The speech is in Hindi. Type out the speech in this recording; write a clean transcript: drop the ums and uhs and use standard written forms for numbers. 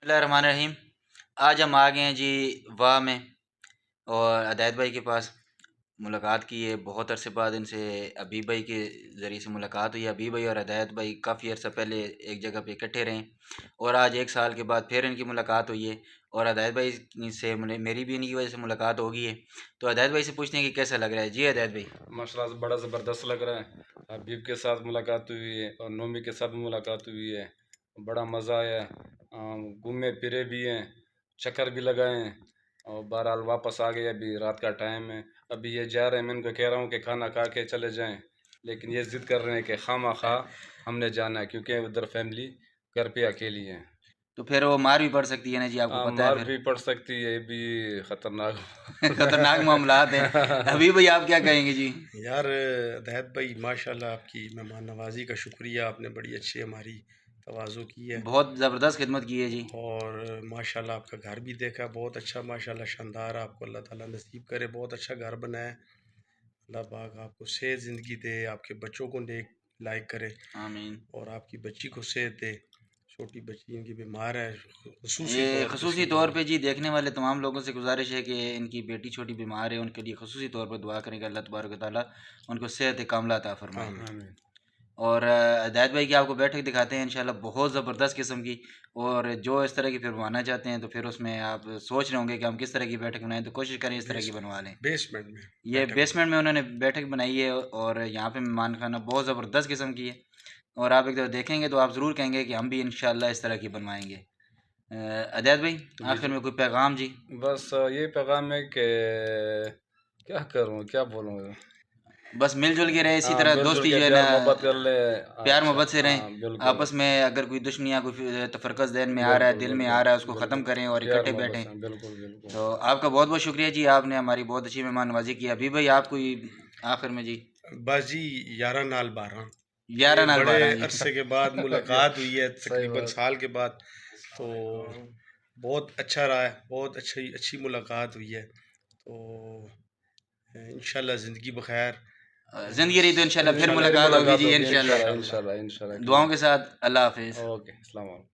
बिस्मिल्लाहिर्रहमानिर्रहीम। आज हम आ गए हैं जी वाह में, और हदायत भाई के पास मुलाकात की है। बहुत अरसे बाद इनसे अबीब भाई के ज़रिए से मुलाकात हुई है। अबीब भाई और हदायत भाई काफ़ी अर्सा पहले एक जगह पे इकट्ठे रहे, और आज 1 साल के बाद फिर इनकी मुलाकात हुई है। और हदायत भाई से मेरी भी इन्हीं की वजह से मुलाकात हो गई है। तो हदायत भाई से पूछते हैं कि कैसा लग रहा है। जी हदायत भाई। माशाल्लाह से बड़ा ज़बरदस्त लग रहा है। हबीब के साथ मुलाकात हुई है और नोमी के साथ भी मुलाकात हुई है। बड़ा मज़ा आया। घूमे फिरे भी हैं, चक्कर भी लगाए हैं, और बहरहाल वापस आ गए। अभी रात का टाइम है, अभी ये जा रहे हैं। मैं इनको कह रहा हूँ कि खाना खा के चले जाएं, लेकिन ये ज़िद कर रहे हैं कि खामा खा हमने जाना है, क्योंकि उधर फैमिली घर पे अकेली है। तो फिर वो मार भी पड़ सकती है ना जी, आपको पता है मार फिर। भी पड़ सकती है, ये भी ख़तरनाक खतरनाक मामलात हैं। अबीब भाई आप क्या कहेंगे जी। यार हदायत भाई माशाल्लाह, आपकी मेहमान नवाजी का शुक्रिया। आपने बड़ी अच्छी हमारी तवाज़ो की है, बहुत ज़बरदस्त खिदमत की है जी। और माशाल्लाह आपका घर भी देखा, बहुत अच्छा माशाल्लाह शानदार। आपको अल्लाह ताला नसीब करे, बहुत अच्छा घर बनाया है। अल्लाह पाक आपको सेहत ज़िंदगी दे, आपके बच्चों को नेक लायक करे, आमीन। और आपकी बच्ची को सेहत दे। छोटी बच्ची इनकी बीमार है, खसूसी ये तौर पे खसूसी इसकी तौर दुआ। पे जी देखने वाले तमाम लोगों से गुजारिश है कि इनकी बेटी छोटी बीमार है, उनके लिए खसूसी तौर पर दुआ करें कि अल्लाह तबारक व तआला उनको सेहत कामला अता फरमाए। आमीन। आमीन। और हिदायत भाई की आपको बैठक दिखाते हैं इंशाल्लाह, बहुत ज़बरदस्त किस्म की। और जो इस तरह की फिर बनवाना चाहते हैं तो फिर उसमें आप सोच रहे होंगे कि हम किस तरह की बैठक बनाएं, तो कोशिश करें इस तरह की बनवा लें। बेसमेंट में ये बैठक बना। बेसमेंट में उन्होंने बैठक बनाई है, और यहाँ पे मेहमान खाना बहुत ज़बरदस्त किस्म की है। और आप एक दफ़ा देखेंगे तो आप ज़रूर कहेंगे कि हम भी इंशाल्लाह इस तरह की बनवाएंगे। हिदायत भाई जी आखिर जी। में कोई पैगाम जी। बस ये पैगाम है कि क्या करूँ, क्या बोलूँ। बस मिलजुल के रहे, इसी हाँ, तरह मिलजुल दोस्ती के जो है ना, प्यार मोहब्बत कर ले। प्यार अच्छा, मोहब्बत से रहें। हाँ बिल्कुल। आपस में अगर कोई दुश्मनियाँ, कोई तफरकस ज़हन में आ रहा है, बिल्कुल दिल में आ बिल्कुल रहा है, उसको ख़त्म बिल्कुल। करें और प्यार इकट्ठे मोहब्बत बैठें। से, बिल्कुल बिल्कुल। तो आपका बहुत बहुत शुक्रिया जी, आपने हमारी बहुत अच्छी मेहमान नवाजी की। अभी भाई आप कोई आखिर में जी। बस जी, 11 नाल 12, ये 11 नाल बड़े 12 जी। अरसे के बाद मुलाकात हुई है, सही तकरीबन बात। साल के बाद। तो बहुत अच्छा रहा है, बहुत अच्छी अच्छी मुलाकात हुई है। तो इंशाल्लाह ज़िंदगी बखैर। ज़िंदगी रही तो इंशाल्लाह फिर इंशाल्लाह फिर मुलाकात होगी मुलाकात जी होगी, इंशाल्लाह इंशाल्लाह। इंशाल्लाह। इंशाल्लाह इंशाल्लाह। दुआओं के साथ अल्लाह हाफिज़। ओके, अस्सलाम वालेकुम।